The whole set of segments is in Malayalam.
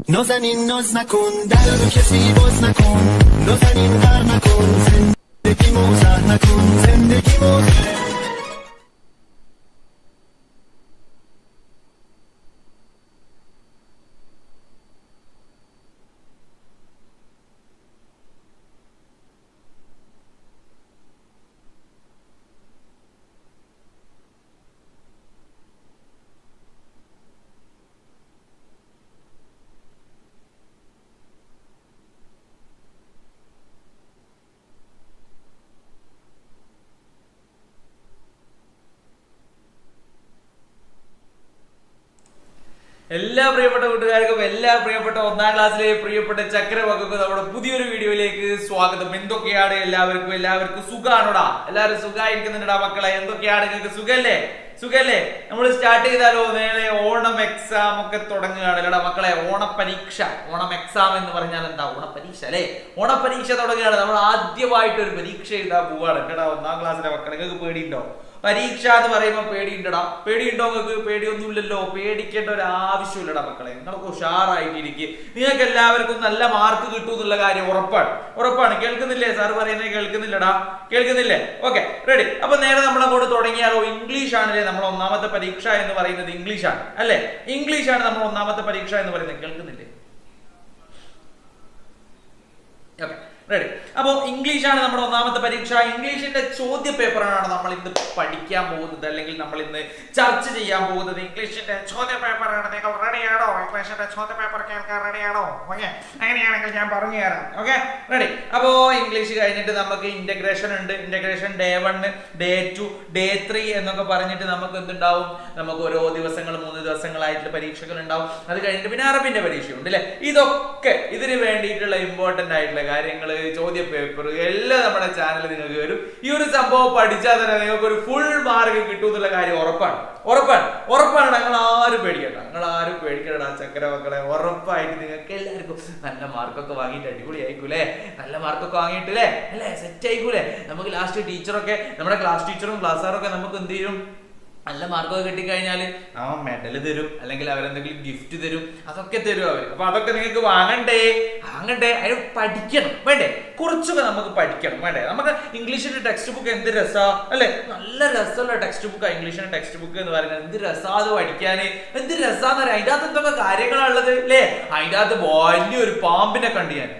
نازنین ناز نکن در رو کسی باز نکن نازنین غر نکن زندگی موزه نکن زندگی موزه എല്ലാ പ്രിയപ്പെട്ട കൂട്ടുകാർക്കും എല്ലാ പ്രിയപ്പെട്ട ഒന്നാം ക്ലാസ്സിലെ പ്രിയപ്പെട്ട ചക്രവാക്കും നമ്മുടെ പുതിയൊരു വീഡിയോയിലേക്ക് സ്വാഗതം. എന്തൊക്കെയാണ് എല്ലാവർക്കും സുഖാണോടാ? എല്ലാവരും സുഖമായിരിക്കുന്നുണ്ടാ മക്കളെ? എന്തൊക്കെയാണ് നിങ്ങൾക്ക്? സുഖല്ലേ? നമ്മൾ സ്റ്റാർട്ട് ചെയ്താലോ? നേരെ ഓണം എക്സാം ഒക്കെ തുടങ്ങുകയാണല്ലോടാ മക്കളെ. ഓണപരീക്ഷ, ഓണം എക്സാം എന്ന് പറഞ്ഞാൽ എന്താ? ഓണപരീക്ഷ അല്ലെ? ഓണപരീക്ഷ തുടങ്ങുകയാണ്. നമ്മൾ ആദ്യമായിട്ട് ഒരു പരീക്ഷ എഴുതാൻ പോവാണ് കേട്ടാ. ഒന്നാം ക്ലാസ്സിലെ മക്കളെ, നിങ്ങൾക്ക് പേടിയുണ്ടോ? പരീക്ഷ എന്ന് പറയുമ്പോൾ പേടിയുണ്ടോ നിങ്ങൾക്ക്? പേടിയൊന്നുമില്ലല്ലോ. പേടിക്കേണ്ട ഒരു ആവശ്യമില്ലടാ മക്കളെ. നിങ്ങൾക്ക് ഉഷാറായിട്ടിരിക്കും. നിങ്ങൾക്ക് എല്ലാവർക്കും നല്ല മാർക്ക് കിട്ടും എന്നുള്ള കാര്യം ഉറപ്പാണ്. കേൾക്കുന്നില്ലേ? സാർ പറയുന്നത് കേൾക്കുന്നില്ലേ? Okay, ready. അപ്പൊ നേരെ നമ്മളങ്ങോട്ട് തുടങ്ങിയാലോ? ഇംഗ്ലീഷ് ആണല്ലേ നമ്മൾ ഒന്നാമത്തെ പരീക്ഷ എന്ന് പറയുന്നത്? ഇംഗ്ലീഷാണ് അല്ലെ? ഇംഗ്ലീഷാണ് നമ്മൾ ഒന്നാമത്തെ പരീക്ഷ എന്ന് പറയുന്നത്. കേൾക്കുന്നില്ലേ? Okay, ready. അപ്പൊ ഇംഗ്ലീഷാണ് നമ്മുടെ ഒന്നാമത്തെ പരീക്ഷ. ഇംഗ്ലീഷിന്റെ ചോദ്യ പേപ്പറാണ് നമ്മൾ ഇന്ന് പഠിക്കാൻ പോകുന്നത്, അല്ലെങ്കിൽ നമ്മൾ ഇന്ന് ചർച്ച ചെയ്യാൻ പോകുന്നത്. ഇംഗ്ലീഷിന്റെ ചോദ്യ പേപ്പറാണ്. നിങ്ങൾ റെഡിയാണോ? ഇംഗ്ലീഷിന്റെ ചോദ്യ പേപ്പർ കേൾക്കാൻ റെഡിയാണോ? ഓക്കെ, അങ്ങനെയാണെങ്കിൽ ഞാൻ പറഞ്ഞു തരാം. Okay, ready. അപ്പോ ഇംഗ്ലീഷ് കഴിഞ്ഞിട്ട് നമുക്ക് ഇന്റഗ്രേഷൻ ഉണ്ട്. ഇന്റഗ്രേഷൻ ഡേ 1, ഡേ 2, ഡേ 3 എന്നൊക്കെ പറഞ്ഞിട്ട് നമുക്ക് എന്തുണ്ടാവും? നമുക്ക് ഓരോ ദിവസങ്ങൾ 3 ദിവസങ്ങളായിട്ടുള്ള പരീക്ഷകൾ ഉണ്ടാവും. അത് കഴിഞ്ഞിട്ട് പിന്നെ അറബിന്റെ പരീക്ഷയുണ്ട് അല്ലെ? ഇതൊക്കെ ഇതിന് വേണ്ടിയിട്ടുള്ള ഇമ്പോർട്ടന്റ് ആയിട്ടുള്ള കാര്യങ്ങൾ, ചോദ്യ പേപ്പർ എല്ലാം നമ്മുടെ ചാനലിൽ നിങ്ങൾക്ക് വരും. ഈ ഒരു സംഭവം പഠിച്ചാൽ തന്നെ നിങ്ങൾക്ക് ഒരു ഫുൾ മാർക്ക് കിട്ടും എന്നുള്ള കാര്യം ഉറപ്പാണ്. ഞങ്ങൾ ആരും പേടിക്കണ്ട ചക്കരമക്കളെ. ഉറപ്പായിട്ട് നിങ്ങൾക്ക് എല്ലാവർക്കും നല്ല മാർക്കൊക്കെ വാങ്ങിയിട്ട് അടിപൊളി ആയിക്കൂലേ? നല്ല മാർക്കൊക്കെ വാങ്ങിയിട്ടില്ലേ? അല്ലേ? സെറ്റ് ആയിക്കൂലേ? നമുക്ക് ലാസ്റ്റ് ടീച്ചറൊക്കെ, നമ്മുടെ ക്ലാസ് ടീച്ചറും ക്ലാസ്സാറൊക്കെ നമുക്ക് എന്ത് ചെയ്യും? നല്ല മാർക്കൊക്കെ കിട്ടിക്കഴിഞ്ഞാൽ മെഡൽ തരും, അല്ലെങ്കിൽ അവരെന്തെങ്കിലും ഗിഫ്റ്റ് തരും. അതൊക്കെ തരും അവർ. അപ്പൊ അതൊക്കെ നിങ്ങൾക്ക് വാങ്ങണ്ടേ? അതിന് പഠിക്കണം വേണ്ടേ? കുറച്ചൊക്കെ നമുക്ക് പഠിക്കണം വേണ്ടേ? നമുക്ക് ഇംഗ്ലീഷിന്റെ ടെക്സ്റ്റ് ബുക്ക് എന്ത് രസാ അല്ലെ? നല്ല രസമുള്ള ടെക്സ്റ്റ് ബുക്കാണ് ഇംഗ്ലീഷിന്റെ ടെക്സ്റ്റ് ബുക്ക് എന്ന് പറയുന്നത്. എന്ത് രസാ അത് പഠിക്കാന്, എന്ത് രസാന്ന് പറയാം. അതിൻ്റെ അകത്ത് എന്തൊക്കെ കാര്യങ്ങളാണുള്ളത് അല്ലേ? അതിൻ്റെ അകത്ത് വലിയൊരു പാമ്പിനെ കണ്ടു ഞാൻ.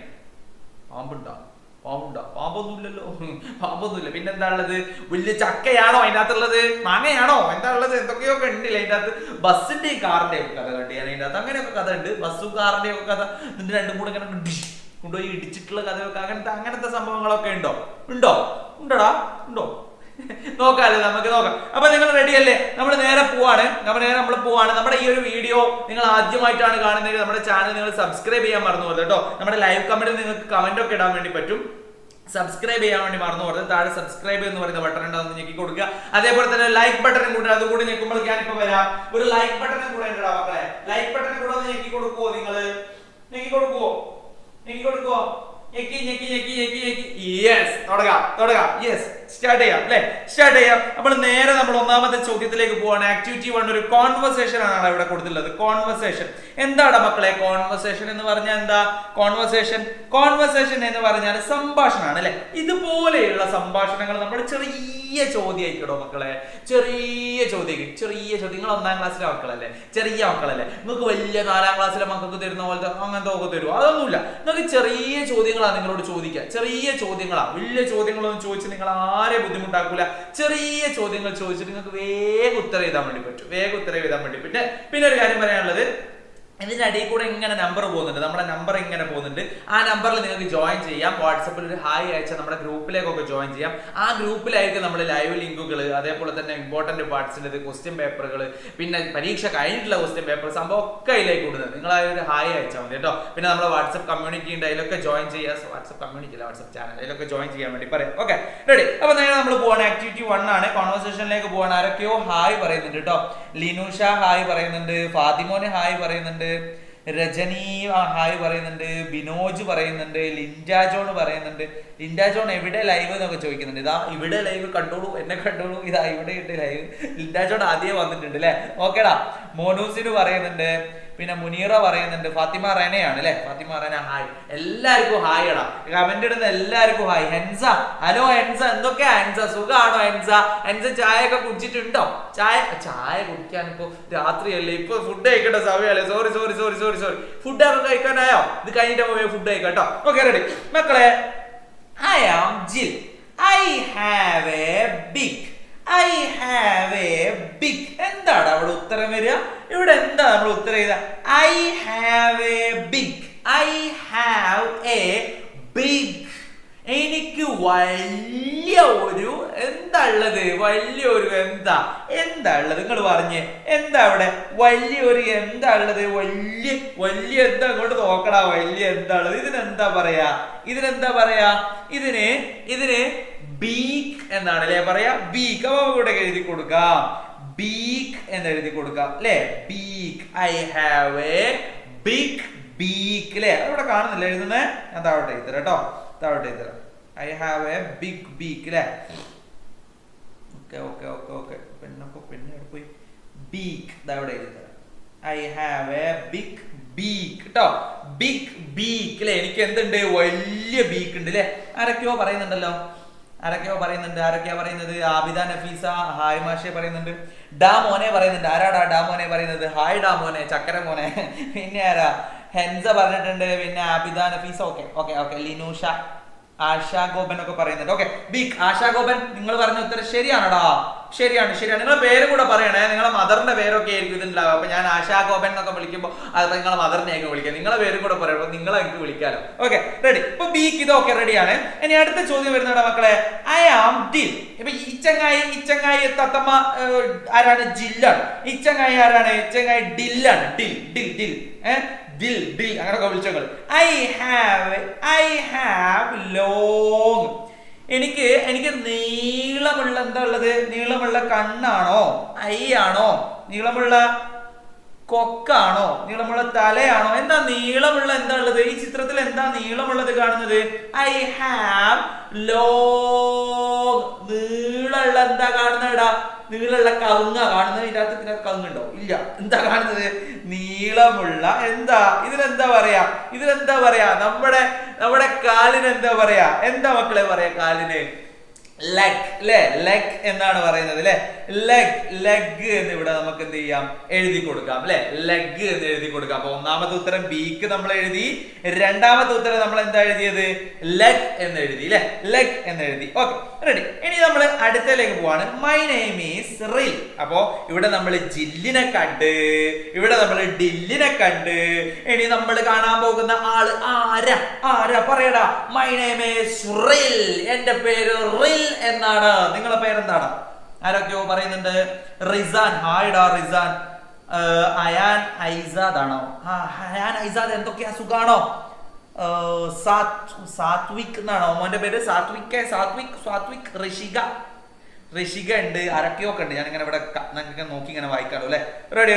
പാമ്പൊന്നുമില്ല. പിന്നെന്താ ഉള്ളത്? വലിയ ചക്കയാണോ അതിൻ്റെ അകത്തുള്ളത്? മാങ്ങയാണോ? എന്താ ഉള്ളത്? എന്തൊക്കെയൊക്കെ ഉണ്ടല്ലേ അതിൻ്റെ അകത്ത്? ബസ്സിന്റെയും കാറിന്റെയും ഒക്കെ കഥ കണ്ടു ഞാൻ അതിൻ്റെ അകത്ത്. അങ്ങനെയൊക്കെ കഥ ഉണ്ട്. ബസ്സും കാറിന്റെയും ഒക്കെ കഥ. ഇതിന്റെ രണ്ടും കൂടെ ഇങ്ങനെ കൊണ്ടുപോയി ഇടിച്ചിട്ടുള്ള കഥയൊക്കെ, അങ്ങനത്തെ സംഭവങ്ങളൊക്കെ ഉണ്ടോടാ? നോക്കാല്ലേ? നമുക്ക് നോക്കാം. അപ്പൊ നിങ്ങൾ റെഡി അല്ലേ? നമ്മൾ നേരെ പോവാണ്. നമ്മുടെ ഈ ഒരു വീഡിയോ നിങ്ങൾ ആദ്യമായിട്ടാണ് കാണുന്നത്, നമ്മുടെ ചാനൽ നിങ്ങൾ സബ്സ്ക്രൈബ് ചെയ്യാൻ മറന്നു പോകരുത് കേട്ടോ. നമ്മുടെ ലൈവ് കമന്റിൽ നിങ്ങൾക്ക് കമന്റ് ഒക്കെ ഇടാൻ വേണ്ടി പറ്റും. സബ്സ്ക്രൈബ് ചെയ്യാൻ വേണ്ടി മറന്നു പോകരുത്. താഴെ സബ്സ്ക്രൈബ് എന്ന് പറയുന്ന ബട്ടൺ ഉണ്ടാകുന്ന ഞെക്കി കൊടുക്കുക. അതേപോലെ തന്നെ ലൈക്ക് ബട്ടണും കൂടെ, അതുകൂടി ഞെക്കുമ്പോൾ ഞാനിപ്പോ വരാം. ഒരു ലൈക്ക് ബട്ടണും കൂടെ ഉണ്ടാ മക്കളെ. ലൈക്ക് ബട്ടണും കൂടെ ഒന്ന് ഞെക്കി കൊടുക്കുവോ? ഞെക്കി കൊടുക്കുവോ? യെസ്, തുടങ്ങാം. യെസ്, സ്റ്റാർട്ട് ചെയ്യാം. അപ്പോൾ നേരെ നമ്മൾ ഒന്നാമത്തെ ചോദ്യത്തിലേക്ക് പോവാണ്. ആക്ടിവിറ്റി 1 ഒരു കോൺവെർസേഷൻ ആണ് ഇവിടെ കൊടുത്തിട്ടുള്ളത്. കോൺവെർസേഷൻ എന്താണ് മക്കളെ? കോൺവെർസേഷൻ എന്ന് പറഞ്ഞാൽ എന്താ? കോൺവെർസേഷൻ എന്ന് പറഞ്ഞാൽ സംഭാഷണമാണ് അല്ലെ? ഇതുപോലെയുള്ള സംഭാഷണങ്ങൾ നമ്മൾ ചെറിയ ചോദ്യമായിക്കോ മക്കളെ. ചെറിയ ചോദ്യം. നിങ്ങൾ ഒന്നാം ക്ലാസ്സിലെ മക്കളല്ലേ? ചെറിയ മക്കളല്ലേ? നിങ്ങൾക്ക് വലിയ 4ാം ക്ലാസ്സിലെ മക്കൾക്ക് തരുന്ന പോലത്തെ അങ്ങനത്തെ ഒക്കെ തരുമോ? അതൊന്നുമില്ല. നിങ്ങൾക്ക് ചെറിയ ചോദ്യങ്ങളാണ് നിങ്ങളോട് ചോദിക്കുക. ചെറിയ ചോദ്യങ്ങളാണ്. വലിയ ചോദ്യങ്ങളൊന്നും ചോദിച്ച് നിങ്ങൾ ആരെ ബുദ്ധിമുട്ടാക്കൂല. ചെറിയ ചോദ്യങ്ങൾ ചോദിച്ചിട്ട് നിങ്ങൾക്ക് വേഗം ഉത്തരം എഴുതാൻ വേണ്ടി പറ്റും. പിന്നെ ഒരു കാര്യം പറയാനുള്ളത്, ഇതിന്റെ അടിയിൽ കൂടെ ഇങ്ങനെ നമ്പർ പോകുന്നുണ്ട്. നമ്മുടെ നമ്പർ ഇങ്ങനെ പോകുന്നുണ്ട്. ആ നമ്പറിൽ നിങ്ങൾക്ക് ജോയിൻ ചെയ്യാം. വാട്സപ്പിൽ ഒരു ഹായ് അയച്ചാൽ നമ്മുടെ ഗ്രൂപ്പിലേക്കൊക്കെ ജോയിൻ ചെയ്യാം. ആ ഗ്രൂപ്പിലായിരിക്കും നമ്മൾ ലൈവ് ലിങ്കുകൾ, അതേപോലെ തന്നെ ഇമ്പോർട്ടന്റ് പാർട്സിന്റെ ക്വസ്റ്റ്യൻ പേപ്പറുകൾ, പിന്നെ പരീക്ഷ കഴിഞ്ഞിട്ടുള്ള ക്വസ്റ്റ്യൻ പേപ്പർ സംഭവം ഒക്കെ അതിലേക്ക് കൊടുക്കുന്നത്. നിങ്ങൾ ആ ഒരു ഹായ് അയച്ചാൽ മതി കേട്ടോ. പിന്നെ നമ്മുടെ വാട്സപ്പ് കമ്മ്യൂണിറ്റി ഉണ്ട്, അതിലൊക്കെ ജോയിൻ ചെയ്യുക. വാട്സപ്പ് കമ്മ്യൂണിറ്റി അല്ല, വാട്സപ്പ് ചാനൽ, അതിലൊക്കെ ജോയിൻ ചെയ്യാൻ വേണ്ടി പറയാം. Okay, ready. അപ്പൊ നേരെ നമ്മൾ പോവാണ്. ആക്ടിവിറ്റി 1 ആണ്. കോൺവെർസേഷനിലേക്ക് പോവാണ്. ആരൊക്കെയോ ഹായ് പറയുന്നുണ്ട് കേട്ടോ. ലിനുഷ ഹായ് പറയുന്നുണ്ട്, ഫാത്തിമോന് ഹായ് പറയുന്നുണ്ട്, രജനി ഹായ് പറയുന്നുണ്ട്, ബിനോജ് പറയുന്നുണ്ട്, ലിൻജ ജോൺ പറയുന്നുണ്ട്, ലിൻഡാ ജോൺ എവിടെ ലൈവ് എന്നൊക്കെ ചോദിക്കുന്നുണ്ട്. ഇതാ ഇവിടെ ലൈവ് കണ്ടോളൂ, എന്നെ കണ്ടോളൂ, ഇതാ ഇവിടെ ഉണ്ട് ലൈവ്. ലിൻഡാ ജോൺ ആദ്യമേ വന്നിട്ടുണ്ട് അല്ലെ. ഓക്കേടാ. മോനൂസിന് പറയുന്നുണ്ട്, പിന്നെ മുനീറ പറയുന്നുണ്ട്, ഫാത്തിമ റെനയാണ് അല്ലെ. ഫാത്തിമ റെന ഹായ്. എല്ലാവർക്കും ഹായ് എടാ, കമന്റ് ഇടുന്ന എല്ലാവർക്കും ഹായ്. ഹെൻസ ഹലോ ഹെൻസ, എന്തൊക്കെയാ ഹെൻസ, സുഖാണോ ഹെൻസ? ഹെൻസ ചായ ഒക്കെ കുടിച്ചിട്ടുണ്ടോ? ചായ കുടിക്കാൻ ഇപ്പൊ രാത്രിയല്ലേ, ഇപ്പൊ ഫുഡ് കഴിക്കേണ്ട സമയമല്ലേ. സോറി ഫുഡൊക്കെ കഴിക്കാനായോ? ഇത് കഴിഞ്ഞിട്ട് ഫുഡ് കഴിക്കാട്ടോ. ഓക്കെ റെഡി മക്കളെ. I am Jill. I have a big. എന്താണ് അവിടെ ഉത്തരം വരിക? ഇവിടെ എന്താ നമ്മൾ ഉത്തരം ചെയ്ത? I have a big. എനിക്ക് വലിയ ഒരു എന്താ ഉള്ളത്? വലിയൊരു എന്താ ഉള്ളത്? നിങ്ങൾ പറഞ്ഞേ എന്താ അവിടെ വലിയൊരു എന്താ ഉള്ളത്? വലിയ എന്താ അങ്ങോട്ട് നോക്കടാ. വലിയ എന്താ ഉള്ളത്? ഇതിനെന്താ പറയാ? ഇതിന് ബീക്ക് എന്നാണ് അല്ലെ പറയാ. ബീക്ക്. അപ്പൊ കൂടെ എഴുതി കൊടുക്കാം. ബീക്ക് എന്ന് എഴുതി കൊടുക്കാം അല്ലെ. Beak. I have a big beak അല്ലെ. അവിടെ കാണുന്നില്ല എഴുതുന്നേ. ഞാൻ താഴോട്ട് എഴുതരാം കേട്ടോ. I have a big beak അല്ലെ. ഓക്കെ പെണ്ണെ പോയി. ബീക്ക് അവിടെ എഴുതരാം. I have a big beak കേട്ടോ. ബിഗ് ബീക്ക് അല്ലെ. എനിക്ക് എന്തുണ്ട്? വലിയ ബീക്ക് ഉണ്ട് അല്ലെ. ആരൊക്കെയോ പറയുന്നുണ്ടല്ലോ. ആരൊക്കെയാ പറയുന്നത്? ആബിദ നഫീസ ഹായ് മാഷെ പറയുന്നുണ്ട്. ഡാമോനെ പറയുന്നുണ്ട്. ആരാടാ ഡാമോനെ പറയുന്നത്? ഹായ് ഡാമോനെ, ചക്കര മോനെ. പിന്നെ ആരാ? ഹെൻസ പറഞ്ഞിട്ടുണ്ട്. പിന്നെ ആബിദ നഫീസ. ഓക്കെ ലിനൂഷ, ആശാ ഗോപൻ ഒക്കെ പറയുന്നുണ്ട്. ഓക്കെ ബിഗ് ആശാ ഗോപൻ, നിങ്ങൾ പറഞ്ഞ ഉത്തരം ശരിയാണോടാ? ശരിയാണ്. നിങ്ങളെ പേര് കൂടെ പറയണേ. നിങ്ങളെ മദറിന്റെ പേരൊക്കെ ആയിരിക്കും ഇതുണ്ടാവും. അപ്പൊ ഞാൻ ആശാ ഗോപൻ എന്നൊക്കെ വിളിക്കുമ്പോൾ അത് നിങ്ങളെ മദറിനെയൊക്കെ വിളിക്കാം. നിങ്ങളെ പേരും കൂടെ പറയുമ്പോൾ നിങ്ങളെ എനിക്ക് വിളിക്കാലോ. Okay ready. ഇപ്പൊ ബീക്ക് ഇതൊക്കെ റെഡിയാണ്. ഇനി അടുത്ത ചോദ്യം വരുന്നതാണ് മക്കളെ. I am Dill. ഇപ്പൊ ഇച്ചങ്ങായി തത്തമ്മ ആരാണ്? ജില്ലാണ്. ഇച്ചങ്ങായി ആരാണ്? ഇച്ചങ്ങായി ഡില്ലാണ്. ഡിൽ അങ്ങനൊക്കെ വിളിച്ചോളൂ. I have long. എനിക്ക് നീളമുള്ള എന്താ ഉള്ളത്? നീളമുള്ള കണ്ണാണോ? ഐ ആണോ? നീളമുള്ള കൊക്കാണോ? നീളമുള്ള തലയാണോ? എന്താ നീളമുള്ള എന്താ ഉള്ളത്? ഈ ചിത്രത്തിൽ എന്താ നീളമുള്ളത് കാണുന്നത്? I have long. നീളമുള്ള എന്താ കാണുന്നടാ? നീളമുള്ള കവുങ്ങ കാണുന്നത്. ഇതിനകത്ത് കവുങ്ങുണ്ടോ? ഇല്ല. എന്താ കാണുന്നത്? നീളമുള്ള എന്താ? ഇതിനെന്താ പറയാ? നമ്മുടെ കാലിന് എന്താ പറയാ? എന്താ മക്കളെ പറയാ കാലിന്? ലെഗ് അല്ലെ. ലെഗ് എന്നാണ് പറയുന്നത് അല്ലെ. ലെഗ് എന്ന് ഇവിടെ നമുക്ക് എന്ത് ചെയ്യാം? എഴുതി കൊടുക്കാം അല്ലെ. ലെഗ് എന്ന് എഴുതി കൊടുക്കാം. അപ്പൊ ഒന്നാമത്തെ ഉത്തരം ബീക്ക് നമ്മൾ എഴുതി. രണ്ടാമത്തെ ഉത്തരം നമ്മൾ എന്താ എഴുതിയത്? ലെഗ് എന്ന് എഴുതി അല്ലെ. ലെഗ് എന്ന് എഴുതി. Okay ready. ഇനി നമ്മൾ അടുത്തതിലേക്ക് പോവാണ്. മൈ നെയിം ഈസ് റിൽ. അപ്പോ ഇവിടെ നമ്മൾ ജില്ലിനെ കണ്ട്, ഇവിടെ നമ്മൾ ഡില്ലിനെ കണ്ട്. ഇനി നമ്മൾ കാണാൻ പോകുന്ന ആള് ആരാ പറയടാ? മൈ നെയിം ഈസ് റിൽ. എന്റെ പേര് റിൽ എന്നാണ്. നിങ്ങളെ പേരെന്താണ്? ആരൊക്കെയോ പറയുന്നുണ്ട്. റിസാൻ ഹായ് ഡാ റിസാൻ. അയാൻ ഐസാദ് ആണോ? അയാൻ ഐസാദ് എന്തൊക്കെയാ? സുഖാണോ? സാത്വിക് എന്നാണോ മോന്റെ പേര്? സാത്വിക് ഋഷിക ഉണ്ട്. ആരൊക്കെയോ ഉണ്ട്. ഞാനിങ്ങനെ ഇവിടെ നോക്കി ഇങ്ങനെ വായിക്കാലോ അല്ലെ. റെഡി.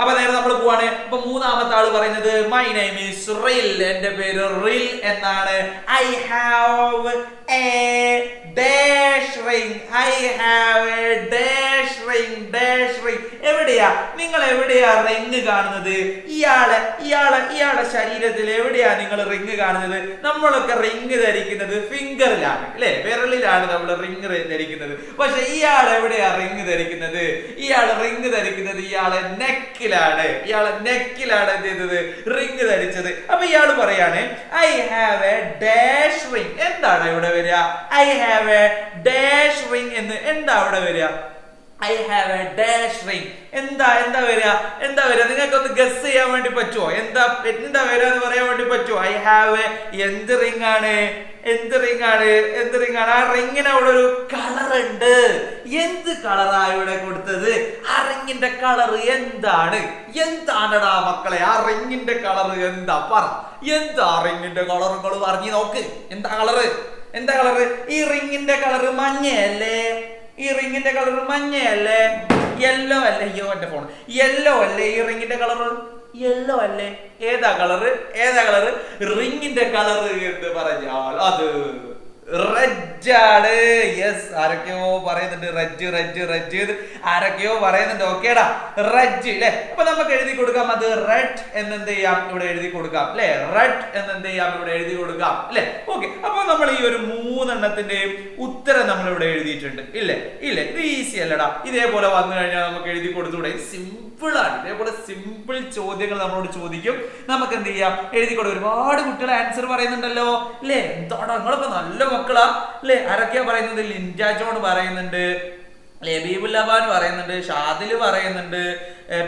അപ്പൊ നേരെ നമ്മൾ പോവാണ്. അപ്പൊ മൂന്നാമത്തെ ആള് പറയുന്നത് മൈ നെയിം ഈസ് റിൽ. എന്റെ പേര് റിൽ എന്നാണ്. I have a dash ring. എവിടെയാ നിങ്ങൾ റിങ് കാണുന്നത്? ഇയാളെ ശരീരത്തിൽ എവിടെയാ നിങ്ങൾ റിങ് കാണുന്നത്? നമ്മളൊക്കെ റിങ് ധരിക്കുന്നത് ഫിംഗറിലാണ് അല്ലെ, വിരലിലാണ് നമ്മൾ റിങ് ധരിക്കുന്നത്. പക്ഷെ ഇയാൾ എവിടെയാ റിങ് ധരിക്കുന്നത്? ഇയാളെ നെക്കിലാണ്. എന്ത് ചെയ്തത്? റിങ് ധരിച്ചത്. അപ്പൊ ഇയാള് പറയാണ് I have a dash ring. എന്താണ് ഇവിടെ വരിക? I have a dash ring എന്ന് എന്താ അവിടെ വരിക? I have a dash ring. എന്താ വരിക? നിങ്ങൾക്കൊന്ന് ഗസ് ചെയ്യാൻ വേണ്ടി പറ്റുമോ? എന്താ വരിക എന്ന് പറയാൻ വേണ്ടി പറ്റുമോ? I have a എന്ത് റിംഗ് ആണ്? ആ റിങ്ങിന് അവിടെ ഒരു കളർ ഉണ്ട്. എന്ത് കളറാ ഇവിടെ കൊടുത്തത്? ആ റിങ്ങിന്റെ കളർ എന്താണടാ മക്കളെ? ആ റിങ്ങിന്റെ കളർ എന്താ? പറ. എന്താ റിങ്ങിന്റെ കളർ? നിങ്ങൾ പറഞ്ഞു നോക്ക്. എന്താ കളറ്? ഈ റിങ്ങിന്റെ കളർ മഞ്ഞയല്ലേ? യെല്ലോ അല്ലേ? അയ്യോ എന്റെ ഫോൺ. യെല്ലോ അല്ലേ ഈ റിങ്ങിന്റെ കളർ? യെല്ലോ അല്ലേ? ഏതാ കളറ്? റിങ്ങിന്റെ കളറ് എന്ന് പറഞ്ഞാൽ അത് റെഡ് ആണ്. യെസ്, ആരൊക്കെയോ പറയുന്നുണ്ട് റെഡ്. ആരൊക്കെയോ പറയുന്നുണ്ട്. ഓക്കേടാ, റെഡ് അല്ലേ? അപ്പൊ നമുക്ക് എഴുതി കൊടുക്കാം അത് റെഡ് എന്ത് ചെയ്യാം, ഇവിടെ എഴുതി കൊടുക്കാം അല്ലെ? റെഡ് എന്ത് ചെയ്യാം, ഇവിടെ എഴുതി കൊടുക്കാം അല്ലെ? ഓക്കെ, അപ്പൊ നമ്മൾ ഈ ഒരു 3 എണ്ണത്തിന്റെയും ഉത്തരം നമ്മൾ ഇവിടെ എഴുതിയിട്ടുണ്ട്. ഇല്ലേ? ഇത് ഈസി അല്ലടാ. ഇതേപോലെ വന്നു കഴിഞ്ഞാൽ നമുക്ക് എഴുതി കൊടുത്തൂടെ? സിമ്പിൾ ആണ്. ഇതേപോലെ സിമ്പിൾ ചോദ്യങ്ങൾ നമ്മളോട് ചോദിക്കും, നമുക്ക് എന്ത് ചെയ്യാം, എഴുതി കൊടുക്കും. ഒരുപാട് കുട്ടികൾ ആൻസർ പറയുന്നുണ്ടല്ലോ അല്ലേ? എന്താടാ നിങ്ങളൊക്കെ നല്ല മക്കളാ അല്ലെ? ആരൊക്കെയാ പറയുന്നത്? ലിൻജ ജോൺ പറയുന്നുണ്ട്, ലബീബുൽ ലബാൻ പറയുന്നുണ്ട്, ഷാദിൽ പറയുന്നുണ്ട്,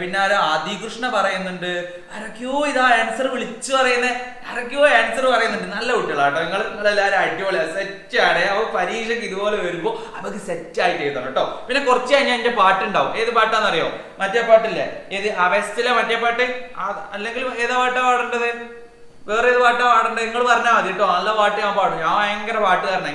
പിന്നെ ആദികൃഷ്ണ പറയുന്നുണ്ട്. ആരൊക്കെയോ ഇതാ ആൻസർ വിളിച്ചു പറയുന്നത്, ആരൊക്കെയോ ആൻസർ പറയുന്നുണ്ട്. നല്ല കുട്ടികളാട്ടോ നിങ്ങളെല്ലാവരും. അടിപൊളിയാ, സെറ്റ് ആണ്. അപ്പൊ പരീക്ഷയ്ക്ക് ഇതുപോലെ വരുമ്പോ നമുക്ക് സെറ്റ് ആയിട്ട് എഴുതണം കേട്ടോ. പിന്നെ കുറച്ച് കഴിഞ്ഞാൽ എന്റെ പാട്ടുണ്ടാവും. ഏത് പാട്ടാന്നറിയോ? മറ്റേ പാട്ടില്ലേ, ഏത് അവസ്ഥയിലെ മറ്റേ പാട്ട്, അല്ലെങ്കിൽ ഏതാ പാട്ടാ പാടേണ്ടത്? വേറെ ഏത് പാട്ടാ പാടേണ്ടത്? നിങ്ങൾ പറഞ്ഞാൽ മതി കേട്ടോ. നല്ല പാട്ട് ഞാൻ പാടും. ഞാൻ ഭയങ്കര പാട്ടുകാരനാണ്.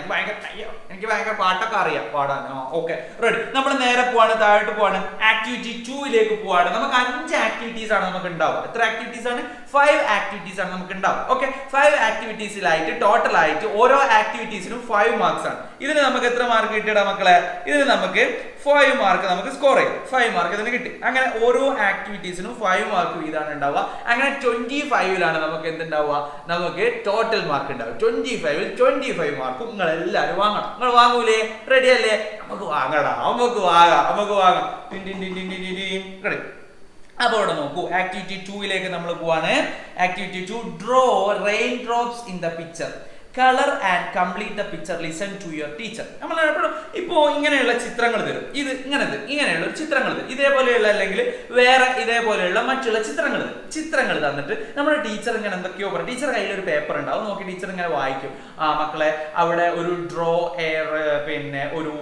എനിക്ക് ഭയങ്കര പാട്ടൊക്കെ അറിയാം പാടാൻ. Okay, ready. നമ്മൾ നേരെ പോവാണ്, താഴോട്ട് പോവാണ്. ആക്ടിവിറ്റി 2ലേക്ക് പോവാണ്. നമുക്ക് 5 ആക്ടിവിറ്റീസ് ആണ് നമുക്ക് ഉണ്ടാവുക. എത്ര ആക്ടിവിറ്റീസ് ആണ്? 5 ആക്ടിവിറ്റീസ് ആണ് നമുക്ക് ഉണ്ടാവുക. ഓക്കെ, 5 ആക്ടിവിറ്റീസിലായിട്ട് ടോട്ടൽ ആയിട്ട് ഓരോ ആക്ടിവിറ്റീസിനും 5 മാർക്സ് ആണ്. ഇതിന് നമുക്ക് എത്ര മാർക്ക് കിട്ടിയടാ മക്കളെ? ഇതിന് നമുക്ക് 5 മാർക്ക് നമുക്ക് സ്കോർ ചെയ്യും. 5 മാർക്ക് ഇതിന് കിട്ടി. അങ്ങനെ ഓരോ ആക്ടിവിറ്റീസിനും 5 മാർക്ക് വീതമാണ് ഉണ്ടാവുക. അങ്ങനെ 25ലാണ് നമുക്ക് എന്തുണ്ടാവുക? നമുക്ക് ടോട്ടൽ മാർക്ക് ഉണ്ടാവും. 25ൽ 25 മാർക്കും നിങ്ങൾ എല്ലാവരും വാങ്ങണം. നിങ്ങൾ വാങ്ങൂലേ? റെഡി അല്ലേ? നമുക്ക് വാങ്ങടാ, നമുക്ക് വാങ്ങാം. അപ്പൊ ഇവിടെ നോക്കൂ, ആക്ടിവിറ്റി 2ലേക്ക് നമ്മൾ പോവാണ്. Activity 2, draw rain drops in the picture, colour and complete the picture, listen to your teacher. നമ്മൾ ഇപ്പോ ഇങ്ങനെയുള്ള ചിത്രങ്ങൾ തരും. ഇങ്ങനെയുള്ള ചിത്രങ്ങൾ തരും. ഇതേപോലെയുള്ള അല്ലെങ്കിൽ വേറെ ഇതേപോലെയുള്ള മറ്റുള്ള ചിത്രങ്ങൾ തന്നിട്ട് നമ്മുടെ ടീച്ചർ ഇങ്ങനെ എന്തൊക്കെയോ പറയും. ടീച്ചർ കയ്യിൽ ഒരു പേപ്പർ ഉണ്ടാവും. നോക്കി ടീച്ചർ ഇങ്ങനെ വായിക്കും. മക്കളെ അവിടെ ഒരു ഡ്രോ എയർ, പിന്നെ ഒരു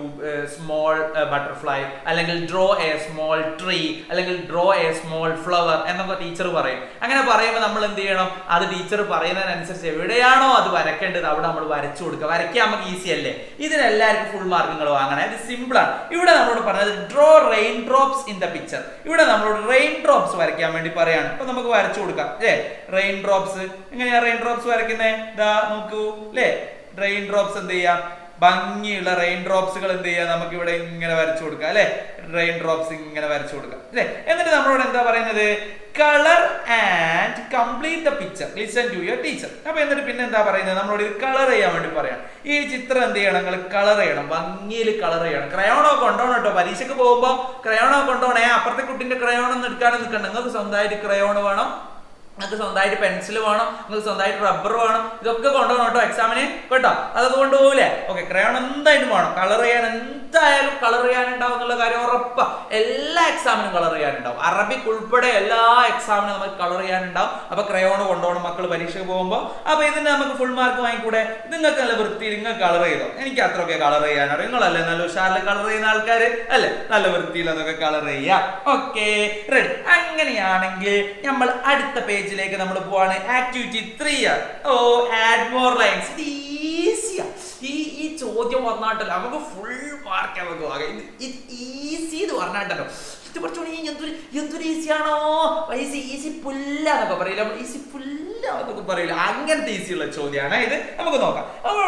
സ്മോൾ ബട്ടർഫ്ലൈ, അല്ലെങ്കിൽ ഡ്രോ എ സ്മോൾ ട്രീ, അല്ലെങ്കിൽ ഡ്രോ എ സ്മോൾ ഫ്ലവർ എന്നൊക്കെ ടീച്ചർ പറയും. അങ്ങനെ പറയുമ്പോൾ നമ്മൾ എന്ത് ചെയ്യണം? അത് ടീച്ചർ പറയുന്നതിനനുസരിച്ച് എവിടെയാണോ അത് വരയ്ക്കേണ്ടത് അവിടെ നമ്മൾ വരച്ചു കൊടുക്കുക. വരയ്ക്കാൻ നമുക്ക് ഈസി അല്ലേ? ഇതിനെല്ലാവർക്കും ഫുൾ മാർക്ക് നിങ്ങൾ വാങ്ങണം. ഇത് സിമ്പിൾ ആണ്. ഇവിടെ നമ്മളോട് പറഞ്ഞത് draw rain drops in the picture. ഇവിടെ നമ്മളോട് റെയിൻ ഡ്രോപ്സ് വരയ്ക്കാൻ വേണ്ടി പറയാണ്. അപ്പൊ നമുക്ക് വരച്ചു കൊടുക്കാം അല്ലേ? റെയിൻ ഡ്രോപ്സ് എങ്ങനെയാ റെയിൻ ഡ്രോപ്സ് വരയ്ക്കുന്നത്? ഇതാ നോക്കൂ അല്ലേ? റെയിൻ ഡ്രോപ്സ് എന്ത് ചെയ്യാം? ഭംഗിയുള്ള റെയിൻ ഡ്രോപ്സുകൾ എന്ത് ചെയ്യാം? നമുക്ക് ഇവിടെ ഇങ്ങനെ വരച്ചു കൊടുക്കാം അല്ലെ? റെയിൻ ഡ്രോപ്സ് ഇങ്ങനെ വരച്ചു കൊടുക്കാം അല്ലെ? എന്നിട്ട് നമ്മളോട് എന്താ പറയുന്നത്? Colour and complete the picture, listen to your teacher. അപ്പൊ എന്നിട്ട് പിന്നെ എന്താ പറയുന്നത്? നമ്മളോട് ഇത് കളർ ചെയ്യാൻ വേണ്ടി പറയാം. ഈ ചിത്രം എന്ത് ചെയ്യണം? നിങ്ങൾ കളർ ചെയ്യണം, ഭംഗിയിൽ കളർ ചെയ്യണം. ക്രയോണോ കൊണ്ടോണം കേട്ടോ. പരീക്ഷയ്ക്ക് പോകുമ്പോ ക്രയോണോ കൊണ്ടോണേ. അപ്പുറത്തെ കുട്ടിന്റെ ക്രയോണൊന്നും എടുക്കാനും നിൽക്കണം. നിങ്ങൾക്ക് സ്വന്തമായിട്ട് ക്രയോൺ വേണം, നിങ്ങൾക്ക് സ്വന്തമായിട്ട് പെൻസിൽ വേണം, നിങ്ങൾക്ക് സ്വന്തമായിട്ട് റബ്ബർ വേണം. ഇതൊക്കെ കൊണ്ടുപോകണം കേട്ടോ എക്സാമിന് കേട്ടോ. അതൊക്കെ കൊണ്ടുപോകില്ലേ? ഓക്കെ, ക്രയോൺ എന്തായാലും വേണം. കളർ ചെയ്യാൻ എന്തായാലും കളർ ചെയ്യാനുണ്ടാവും എന്നുള്ള കാര്യം ഉറപ്പാ. എല്ലാ എക്സാമിനും കളർ ചെയ്യാനുണ്ടാവും. അറബിക് ഉൾപ്പെടെ എല്ലാ എക്സാമിനും നമുക്ക് കളർ ചെയ്യാനുണ്ടാവും. അപ്പൊ ക്രയോൺ കൊണ്ടുപോകണം മക്കൾ പരീക്ഷയ്ക്ക് പോകുമ്പോൾ. അപ്പൊ ഇതിന് നമുക്ക് ഫുൾ മാർക്ക് വാങ്ങിക്കൂടെ? നിങ്ങൾക്ക് നല്ല വൃത്തിയിൽ നിങ്ങൾ കളർ ചെയ്തോ. എനിക്ക് അത്രയൊക്കെ കളർ ചെയ്യാനറിയാം. നിങ്ങളല്ലേ നല്ല ഉഷാറിൽ കളർ ചെയ്യുന്ന ആൾക്കാർ അല്ലേ? നല്ല വൃത്തിയിൽ അതൊക്കെ കളർ ചെയ്യാം. Okay, ready. അങ്ങനെയാണെങ്കിൽ നമ്മൾ അടുത്ത പേജിലേക്ക് നമ്മൾ പോവാണ്. ആക്ടിവിറ്റി 3. Add more lines. ഇത് ഈസിയാ. ഈ ചോദ്യം പറഞ്ഞാട്ടല്ലോ നമുക്ക് ഫുൾ മാർക്ക് നമുക്ക് വാങ്ങാം. ഇത് ഈസി എന്ന് പറഞ്ഞാട്ടല്ലോ. ഇത് പഠിച്ചോണി എന്തൊരു ഈസിയാണോ? ഈസി പുല്ലാന്നൊക്കെ പറയില്ല, ഈസി പുല്ലാന്നൊക്കെ പറയില്ല. അങ്ങനത്തെ ഈസിയുള്ള ചോദ്യമാണ് ഇത്. നമുക്ക് നോക്കാം. അപ്പൊ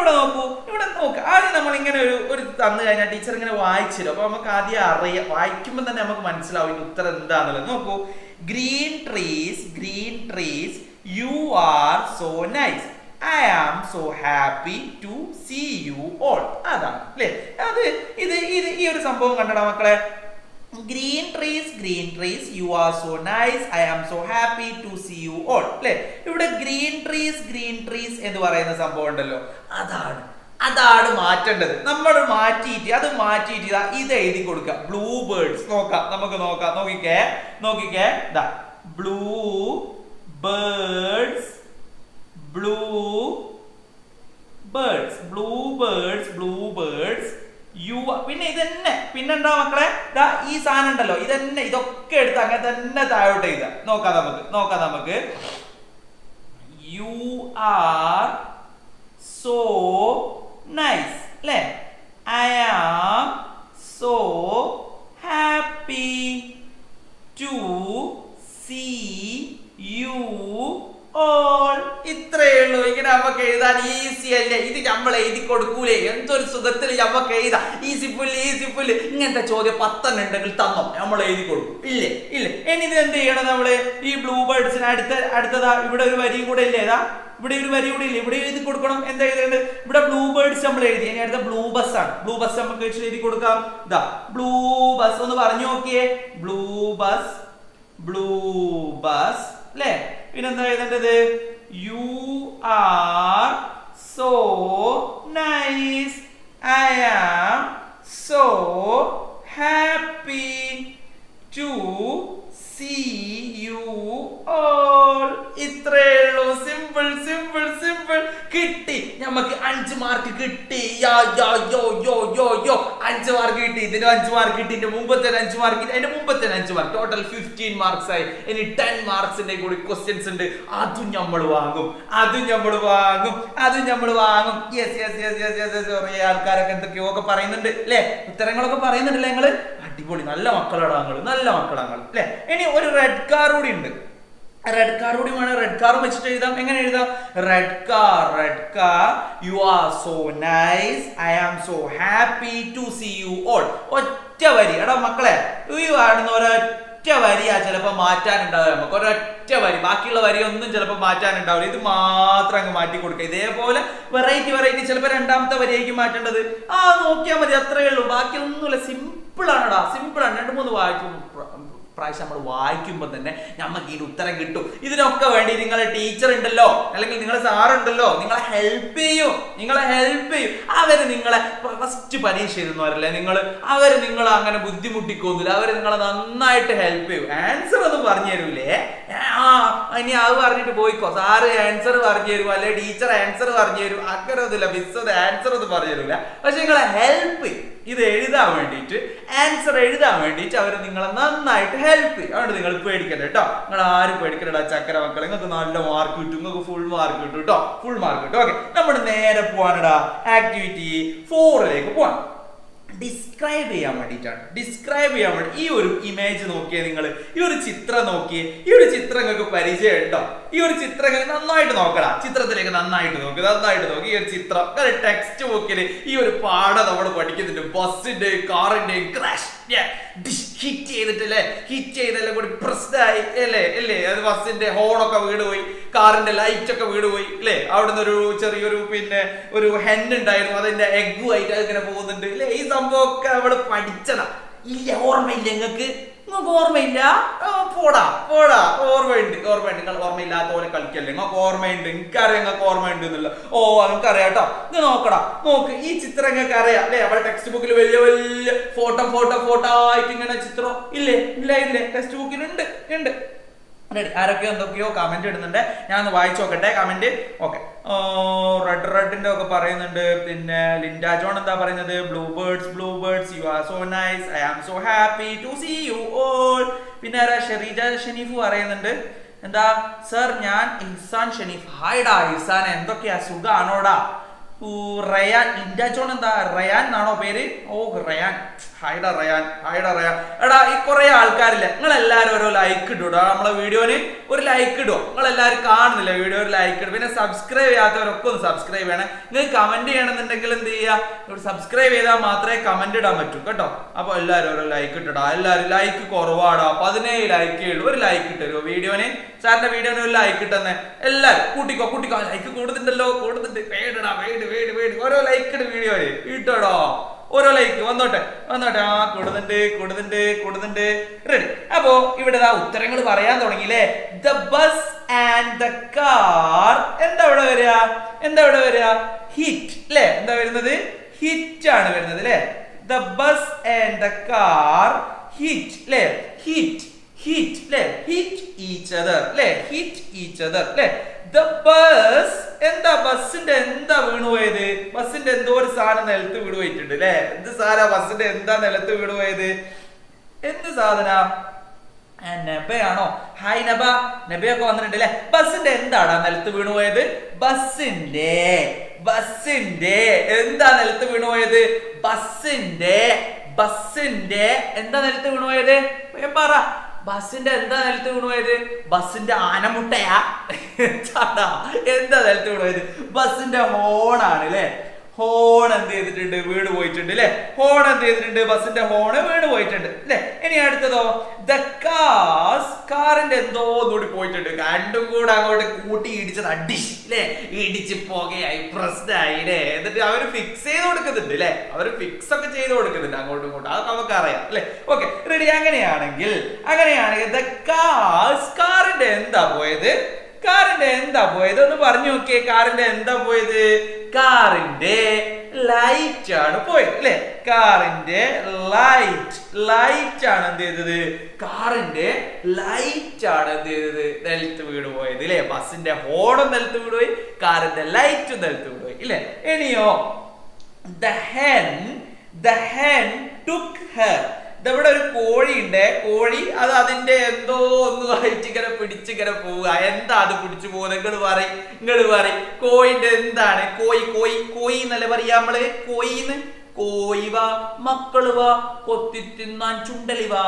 ഇവിടെ നോക്ക്. ആദ്യം നമ്മൾ ഇങ്ങനെ ഒരു തന്നു കഴിഞ്ഞാൽ ടീച്ചർ ഇങ്ങനെ വായിച്ചിരും. അപ്പൊ നമുക്ക് ആദ്യം അറിയാം. വായിക്കുമ്പോൾ തന്നെ നമുക്ക് മനസ്സിലാവും ഇതിന്റെ ഉത്തരം എന്താണെന്നുള്ളത്. നോക്കൂ. Green trees, you are so nice. I am so happy to see you all. അതാണ് അല്ലേ? അത് ഇത് ഈ ഒരു സംഭവം കണ്ടടാ മക്കളെ. Green trees, you are so nice. I am so happy to see you all. അല്ലേ? ഇവിടെ green trees എന്ന് പറയുന്ന സംഭവം ഉണ്ടല്ലോ, അതാണ് മാറ്റേണ്ടത്. നമ്മൾ മാറ്റിയിട്ട് ഇത് എഴുതി കൊടുക്കുക. Blue birds. നമുക്ക് നോക്കാം. നോക്കിക്കേ ദാ ബ്ലൂ ബേർഡ്സ്. പിന്നെ ഇതന്നെ പിന്നെന്താ മക്കളെ? ഈ സാധനം ഉണ്ടല്ലോ, ഇതൊക്കെ എടുത്ത് അങ്ങനെ തന്നെ താഴോട്ട് എഴുതാം. നോക്കാം നമുക്ക്. യു ആർ സോ നൈസ് അല്ലേ? I am so happy to see you all. ഇത്രയേ ഉള്ളൂ. ഇങ്ങനെ നമുക്ക് എഴുതാൻ ഈസി അല്ലേ? ഇത് നമ്മൾ എഴുതി കൊടുക്കൂലേ? എന്തൊരു സുഖത്തിൽ നമുക്ക് എഴുതാം. Easy full. ഇങ്ങനത്തെ ചോദ്യം 10 ഉണ്ടെങ്കിൽ തന്നോ നമ്മൾ എഴുതി കൊടുക്കും. ഇല്ലേ? ഇനി ഇത് എന്ത് ചെയ്യണം? നമ്മള് ഈ ബ്ലൂ ബേർഡ്സിന് അടുത്തതാ ഇവിടെ ഒരു വരി കൂടെ ഇല്ലേ? ഇവിടെ ഒരു വരി കൂടെ ഇല്ലേ? ഇവിടെ എഴുതി കൊടുക്കണം. എന്താ എഴുതേണ്ടത്? ഇവിടെ ബ്ലൂ ബേർഡ്സ് നമ്മൾ എഴുതി. ഇനി അടുത്ത ബ്ലൂ ബസ് ആണ്. ബ്ലൂ ബസ് നമുക്ക് എഴുതി കൊടുക്കാം. ഇതാ ബ്ലൂ ബസ് ഒന്ന് പറഞ്ഞു നോക്കിയേ. ബ്ലൂ ബസ് അല്ലേ? പിന്നെന്താ എഴുതേണ്ടത്? You are so nice, I am so happy to see you all. ഇത്രയേ ഉള്ളൂ. സിമ്പിൾ. കിട്ടി നമുക്ക് 5 മാർക്ക് കിട്ടി. 5 മാർക്ക് കിട്ടി. ഇതിന് 5 മാർക്ക് കിട്ടി. ഇതിന്റെ മുമ്പത്തെ 5 മാർക്ക് കിട്ടി. അതിന്റെ മുമ്പത്തെ 5 മാർക്ക് ടോട്ടൽ 15 മാർക്സ് ആയി. ഇനി 10 മാർക്സിന്റെ കൂടി ക്വസ്റ്റ്യൻസ് ഉണ്ട്. അതും നമ്മൾ വാങ്ങും. യെസ്. കുറേ ആൾക്കാരൊക്കെ എന്തൊക്കെയോ ഒക്കെ പറയുന്നുണ്ട് അല്ലെ? ഉത്തരങ്ങളൊക്കെ പറയുന്നുണ്ടല്ലേ? നിങ്ങള് അടിപൊളി. നല്ല മക്കളാണ് അല്ലെ? ഇനി ഒരു റെഡ് കാർ കൂടി ഉണ്ട്. റെഡ് കാർ വെച്ചിട്ട് എഴുതാം. എങ്ങനെ എഴുതാം? Red car you are so nice, I am so happy to see you all. ഒറ്റ വരി. എടാ മക്കളെ, ഈ കാണുന്ന ഒരൊറ്റ വരിയാ ചിലപ്പോ മാറ്റാനുണ്ടാവുക. നമുക്ക് ഒരൊറ്റ വരി, ബാക്കിയുള്ള വരിയൊന്നും ചിലപ്പോൾ മാറ്റാനുണ്ടാവില്ല. ഇത് മാത്രം അങ്ങ് മാറ്റി കൊടുക്കുക. ഇതേപോലെ വെറൈറ്റി ചിലപ്പോൾ രണ്ടാമത്തെ വരിയായിരിക്കും മാറ്റേണ്ടത്. നോക്കിയാൽ മതി. അത്രയേ ഉള്ളൂ. ബാക്കിയൊന്നുമില്ല. സിമ്പിൾ ആണ്. 2-3 പ്രാവശ്യം നമ്മൾ വായിക്കുമ്പോൾ തന്നെ നമുക്ക് ഇതിന് ഉത്തരം കിട്ടും. ഇതിനൊക്കെ വേണ്ടി നിങ്ങളെ ടീച്ചർ ഉണ്ടല്ലോ, അല്ലെങ്കിൽ നിങ്ങളെ സാറുണ്ടല്ലോ, നിങ്ങളെ ഹെൽപ്പ് ചെയ്യും. അവര് നിങ്ങളെ ഫസ്റ്റ് പരീക്ഷ എഴുതുന്നവരല്ലേ അവര് നിങ്ങളെ അങ്ങനെ ബുദ്ധിമുട്ടിക്കൊന്നുമില്ല. അവര് നിങ്ങളെ നന്നായിട്ട് ഹെൽപ്പ് ചെയ്യും. ആൻസർ ഒന്നും പറഞ്ഞു തരൂലേ? ഇനി അത് പറഞ്ഞിട്ട് പോയിക്കോ, സാറ് ആൻസർ പറഞ്ഞു തരും, അല്ലെ ടീച്ചർ ആൻസർ പറഞ്ഞു തരും. അങ്ങനെ ഒന്നുമില്ല. മിസ് ആൻസർ ഒന്നും പറഞ്ഞു തരൂല. പക്ഷെ നിങ്ങളെ ഹെൽപ്പ് ഇത് എഴുതാൻ വേണ്ടിയിട്ട്, ആൻസർ എഴുതാൻ വേണ്ടിയിട്ട് അവർ നിങ്ങളെ നന്നായിട്ട് ഹെൽപ്പ് ചെയ്യും. അതുകൊണ്ട് നിങ്ങൾ പേടിക്കണ്ട കേട്ടോ. നിങ്ങൾ ആരും പേടിക്കണ്ട ചക്കര മക്കളെ. നിങ്ങൾക്ക് നല്ല മാർക്ക് കിട്ടും. നിങ്ങൾക്ക് ഫുൾ മാർക്ക് കിട്ടും കേട്ടോ. ഓക്കെ, നമ്മൾ നേരെ പോവാനടാ ആക്ടിവിറ്റി 4ലേക്ക് പോവാം. ഡിസ്ക്രൈബ് ചെയ്യാൻ വേണ്ടി ഈ ഒരു ഇമേജ് നോക്കിയേ. നിങ്ങൾ ഈ ഒരു ചിത്രം നോക്കിയേ. ഈ ഒരു ചിത്രം നിങ്ങൾക്ക് പരിചയം ഉണ്ടോ? ഈ ഒരു ചിത്രം നന്നായിട്ട് നോക്കടാ. ചിത്രത്തിലേക്ക് നന്നായിട്ട് നോക്കി. ഈ ഒരു ചിത്രം ടെക്സ്റ്റ് ബുക്കിൽ ഈ ഒരു പാഠം നമ്മൾ പഠിക്കുന്നുണ്ട്. ബസ്സിന്റെയും കാറിന്റെയും ക്രാഷ് ഹിറ്റ് ചെയ്തല്ലേ കൂടി പ്രശ്നമായി അല്ലേ? അത് ബസ്സിന്റെ ഹോണൊക്കെ വീടുപോയി, കാറിന്റെ ലൈറ്റ് ഒക്കെ വീടുപോയി അല്ലേ? അവിടുന്ന് ഒരു ചെറിയൊരു ഒരു ഹെൻ ഉണ്ടായിരുന്നു. അതിന്റെ എഗ്ഗുമായിട്ട് അതിങ്ങനെ പോകുന്നുണ്ട് അല്ലേ? ഈ സംഭവമൊക്കെ അവള് പഠിച്ചതാ. ഇല്ല, ഓർമ്മയില്ല നിങ്ങൾക്ക് ഓർമ്മയില്ല? പോടാ ഓർമ്മയുണ്ട്. നിങ്ങൾ ഓർമ്മയില്ലാത്ത പോലെ കളിക്കല്ലേ? നിങ്ങൾക്ക് ഓർമ്മയുണ്ട്. എനിക്കറിയാം നിങ്ങൾക്ക് ഓർമ്മയുണ്ട് എന്നല്ല. നിങ്ങൾക്ക് അറിയാം കേട്ടോ. ഇത് നോക്ക്. ഈ ചിത്രം നിങ്ങൾക്ക് അറിയാം അല്ലെ? അവളുടെ ടെക്സ്റ്റ് ബുക്കിൽ വലിയ ഫോട്ടോ ആയിട്ട് ഇങ്ങനെ ചിത്രം ഇല്ലേ? ടെക്സ്റ്റ് ബുക്കിലുണ്ട്. റെഡി? ആരൊക്കെയോ എന്തൊക്കെയോ കമന്റ് ഇടുന്നുണ്ട്. ഞാൻ ഒന്ന് വായിച്ചു നോക്കട്ടെ കമന്റ്. ഓക്കെ, റെഡിന്റെ ഒക്കെ പറയുന്നുണ്ട്. പിന്നെ ലിൻഡ ജോൺ എന്താ പറയുന്നത്? Blue birds you are so nice, I am so happy to see you all. പിന്നെ ഷെറീജ ഷെനീഫ് പറയുന്നുണ്ട്. എന്താ സർ, ഞാൻ ഇഹ്സാൻ ഷെനീഫ്. ഹായ്ഡാ ഇഹ്സാൻ, എന്തൊക്കെയാ സുഖാണോടാ? റയാൻ, ലിൻഡ ജോൺ എന്താ റയാൻ എന്നാണോ പേര്? റയാൻ. ഹായ്ഡാ റയാൻ. എടാ, ഈ കുറെ ആൾക്കാരില്ലേ, നിങ്ങൾ എല്ലാവരും ഓരോ ലൈക്ക് ഇടുക. നമ്മളെ വീഡിയോന് ഒരു ലൈക്ക് ഇടുക. നിങ്ങൾ എല്ലാവരും കാണുന്നില്ല വീഡിയോ, ഒരു ലൈക്ക് ഇടും. പിന്നെ സബ്സ്ക്രൈബ് ചെയ്യാത്തവരൊക്കെ ഒന്ന് സബ്സ്ക്രൈബ് ചെയ്യണം. നിങ്ങൾക്ക് കമന്റ് ചെയ്യണമെന്നുണ്ടെങ്കിൽ എന്ത് ചെയ്യുക? സബ്സ്ക്രൈബ് ചെയ്താൽ മാത്രമേ കമന്റ് ഇടാൻ പറ്റൂ കേട്ടോ. അപ്പൊ എല്ലാവരും ഓരോ ലൈക്ക് ഇട്ടിടാ. എല്ലാവരും ലൈക്ക് കുറവാടാ, 17 ലൈക്കേ ഉള്ളൂ. ഒരു ലൈക്ക് ഇട്ടരുമോ വീഡിയോന്? സാറിന്റെ വീഡിയോന് ഒരു ലൈക്ക് ഇട്ടെന്നെ. എല്ലാവരും കൂട്ടിക്കോ. ലൈക്ക് കൂടുന്നുണ്ടല്ലോ. വേടിടാ, വേട്. ഓരോ ലൈക്ക് ഇട് വീഡിയോന് ഇട്ടോടോ. ഓരോ ലൈക്ക് വന്നോട്ടെ. കൊടുന്നുണ്ട്. റെഡി? അപ്പോ ഇവിടെ ഉത്തരങ്ങൾ പറയാൻ തുടങ്ങിയില്ലേ? The bus and the car എന്താ ഇവിടെ വരിക? ഹിറ്റ് അല്ലേ? എന്താ വരുന്നത്? ഹിറ്റ് ആണ് വരുന്നത് അല്ലേ? The bus and the car hit അല്ലേ? ഹിറ്റ് ഈച്ച് അതർ അല്ലേ? The bus എന്താ? ബസ്സിന്റെ എന്താ വീണുപോയത്? ബസ്സിന്റെ എന്തോ ഒരു സാധനം നിലത്ത് വീണുപോയിട്ടുണ്ട് അല്ലെ? എന്ത് സാധന? ബസ്സിന്റെ എന്താ നിലത്ത് വീണുപോയത്? എന്ത് സാധന? നബയാണോ? ഹായ് നബയൊക്കെ വന്നിട്ടുണ്ട് അല്ലെ? ബസ്സിന്റെ എന്താടാ നിലത്ത് വീണുപോയത്? ബസ്സിന്റെ എന്താ നിലത്ത് വീണുപോയത്? ബസ്സിന്റെ ബസ്സിന്റെ എന്താ നിലത്ത് വീണുപോയത്? പറ, ബസ്സിന്റെ എന്താ നിലത്ത് വീണുപോയത്? ബസ്സിന്റെ ആനമുട്ടയാ? എന്താ നിലത്ത് വീണുപോയത്? ബസ്സിന്റെ ഹോണാണ് അല്ലെ. ഹോൺ എന്ത് ചെയ്തിട്ടുണ്ട്? വീണ് പോയിട്ടുണ്ട് അല്ലെ. ഹോൺ എന്ത് ചെയ്തിട്ടുണ്ട്? ബസ്സിന്റെ ഹോണ് വീണ് പോയിട്ടുണ്ട് അല്ലെ. ഇനി അടുത്തതോ, ദ കാസ്, കാറിന്റെ എന്തോ കൂടി പോയിട്ടുണ്ട്. രണ്ടും കൂടെ അങ്ങോട്ട് കൂട്ടി ഇടിച്ചത് അടിച്ച് അല്ലെ, ഇടിച്ച് പുകയായി, പ്രശ്നമായി അല്ലെ. എന്നിട്ട് അവര് ഫിക്സ് ചെയ്ത് കൊടുക്കുന്നുണ്ട് അല്ലെ, അവര് ഫിക്സ് ഒക്കെ ചെയ്ത് കൊടുക്കുന്നുണ്ട് അങ്ങോട്ടും ഇങ്ങോട്ടും, അതൊക്കെ നമുക്ക് അറിയാം അല്ലെ. Okay ready. അങ്ങനെയാണെങ്കിൽ ദ കാസ്, കാറിന്റെ എന്താ പോയത്? കാറിന്റെ എന്താ പോയത്? ഒന്ന് പറഞ്ഞു നോക്കിയേ. കാറിന്റെ എന്താ പോയത്? കാറിന്റെ ലൈറ്റ് ആണ് പോയത് അല്ലെ. കാറിന്റെ ലൈറ്റ് ആണ് എന്ത് ചെയ്തത്? കാറിന്റെ ലൈറ്റ് ആണ് എന്ത് ചെയ്തത്? നിലത്ത് വീണ് പോയത് അല്ലെ. ബസ്സിന്റെ ഹോണും നിലത്ത് വീണുപോയി, കാറിന്റെ ലൈറ്റും നിലത്ത് വീണുപോയി ഇല്ലേ. ഇനിയോ, the hen took her. ഇവിടെ ഒരു കോഴി ഉണ്ട്. കോഴി അത് അതിന്റെ എന്തോ ഒന്ന് കഴിച്ചിങ്ങനെ പിടിച്ചിങ്ങനെ പോവുക. എന്താ അത് പിടിച്ചു പോകുന്നത്? നിങ്ങൾ പറയും കോഴിന്റെ എന്താണ്? കോയി എന്നല്ലേ പറയാ നമ്മള്. കോയി വാ മക്കള് വാ കൊത്തി തിന്നാൻ ചുണ്ടലി വാ.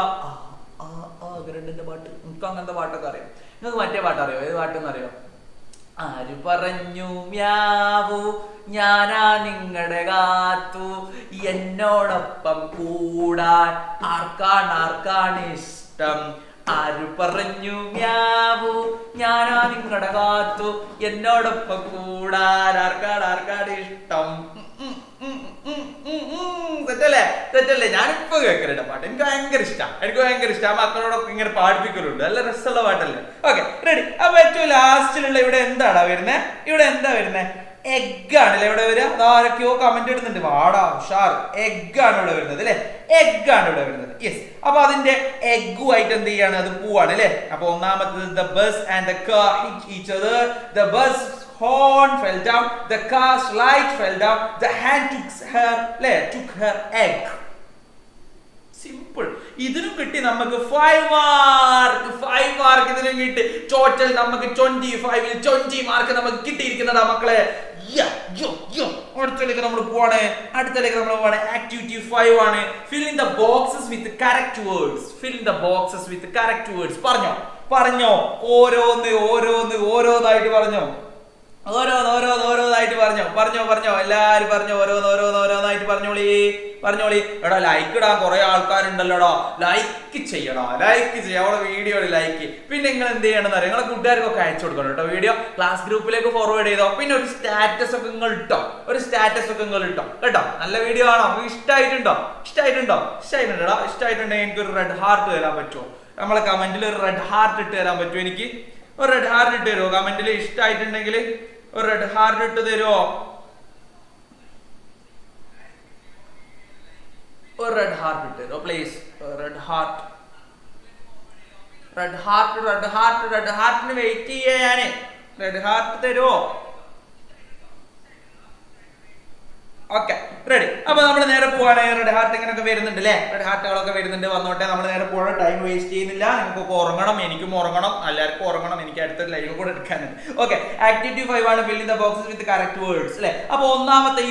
ഗരണ്ടിന്റെ പാട്ട്, എനിക്ക് അങ്ങനത്തെ പാട്ടൊക്കെ അറിയാം. നിങ്ങൾക്ക് മറ്റേ പാട്ട് അറിയോ? ഏത് പാട്ടെന്ന് അറിയോ? ആര് പറഞ്ഞു മ്യാവു ഞാനാ നിങ്ങളുടെ കാത്തു, എന്നോടൊപ്പം കൂടാൻ ആർക്കാണ് ഇഷ്ടം? ആര് പറഞ്ഞു മ്യാവു ഞാനാ നിങ്ങളുടെ കാത്തു, എന്നോടൊപ്പം കൂടാൻ ആർക്കാണ് ഇഷ്ടം? തെറ്റല്ലേ? ഞാനിപ്പോ കേൾക്കലുണ്ട് പാട്ട്, എനിക്ക് ഭയങ്കര ഇഷ്ടം. മക്കളോടൊക്കെ ഇങ്ങനെ പാടിപ്പിക്കലുണ്ട്, നല്ല രസമുള്ള പാട്ടല്ലേ. Okay ready. അപ്പൊ ഏറ്റവും ലാസ്റ്റിലുള്ള ഇവിടെ എന്താടാ വരുന്നത്? ഇവിടെ എന്താ വരുന്നത്? എഗ് ആണല്ലേ ഇവിടെ വരിക. അതാരൊക്കെയോ കമന്റ് ഇടുന്നുണ്ട്, വാടാ ഉഷാർ. എഗ് ആണ് ഇവിടെ വരുന്നത് അല്ലെ. എഗ് ആണ് ഇവിടെ വരുന്നത്. യെസ്. അപ്പൊ അതിന്റെ എഗ്ഗുമായിട്ട് എന്ത് ചെയ്യാണ്? അത് പോവാണ് അല്ലെ. അപ്പൊ ഒന്നാമത്തത്, the bus and the car hit each other. The bus horn fell down, the car's light fell down, the hen took her egg. Simple. ഇതിനും കിട്ടി നമുക്ക് 5 മാർക്ക്. ഇതിനും കിട്ടി. ടോട്ടൽ നമുക്ക് 25-ൽ 20 മാർക്ക് നമുക്ക് കിട്ടിയിരിക്കുന്നതാ മക്കളെ. അടുത്തലേക്ക് നമ്മൾ പോവാണ്. ആക്ടിവിറ്റി 5 ആണ്. fill in the boxes with correct words. പറഞ്ഞോ ഓരോന്നായിട്ട് പറഞ്ഞോ. ഓരോന്നായിട്ട് പറഞ്ഞോ. എല്ലാരും പറഞ്ഞോ. ഓരോന്നായിട്ട് പറഞ്ഞോളി. എടാ ലൈക്ക് ഇടാൻ കുറെ ആൾക്കാരുണ്ടല്ലോടാ. ലൈക്ക് ചെയ്യണം. അവളെ വീഡിയോ ലൈക്ക്. പിന്നെ നിങ്ങൾ എന്ത് ചെയ്യണമെന്ന് അറിയാം, നിങ്ങളെ കൂട്ടുകാർക്കൊക്കെ അയച്ചു കൊടുക്കണം കേട്ടോ വീഡിയോ. ക്ലാസ് ഗ്രൂപ്പിലേക്ക് ഫോർവേഡ് ചെയ്തോ. പിന്നെ ഒരു സ്റ്റാറ്റസ് ഒക്കെ നിങ്ങൾ ഇട്ടോ കേട്ടോ. നല്ല വീഡിയോ ആണോ? ഇഷ്ടമായിട്ടുണ്ടോ? ഇഷ്ടമായിട്ടുണ്ടെങ്കിൽ എനിക്ക് ഒരു റെഡ് ഹാർട്ട് തരാൻ പറ്റുമോ? നമ്മളെ കമന്റിൽ ഒരു റെഡ് ഹാർട്ട് ഇട്ട് തരാൻ പറ്റുമോ? എനിക്ക് ഒരു റെഡ് ഹാർട്ട് ഇട്ട് തരുമോ? കമന്റിൽ ഇഷ്ടമായിട്ടുണ്ടെങ്കിൽ ഒരു റെഡ് ഹാർട്ട് ഇട്ട് തരുമോ? ഒരു റെഡ് ഹാർട്ട് ഇട്ട് തരുമോ പ്ലീസ്? റെഡ് ഹാർട്ടിന് വെയിറ്റ് ചെയ്യാ ഞാന്. റെഡ് ഹാർട്ട് തരുമോ? Okay ready. അപ്പൊ നമ്മൾ നേരെ പോവാണ്. റെഡ് ഹാർട്ട് ഇങ്ങനെയൊക്കെ വരുന്നുണ്ട് അല്ലെ. റെഡ് ഹാർട്ടുകളൊക്കെ വരുന്നുണ്ട്. വന്നോട്ടെ, നമ്മൾ നേരെ പോകണം. ടൈം വേസ്റ്റ് ചെയ്യുന്നില്ല. നിങ്ങൾക്കൊക്കെ ഉറങ്ങണം, എനിക്കും ഉറങ്ങണം, എല്ലാവർക്കും ഉറങ്ങണം. എനിക്ക് അടുത്തൊരു ലൈവ് കൂടെ എടുക്കാനുണ്ട്. ഓക്കെ ആക്ടിവിറ്റി 5 ആണ്. fill in the boxes with correct words അല്ലെ. അപ്പൊ ഒന്നാമത്തെ ഈ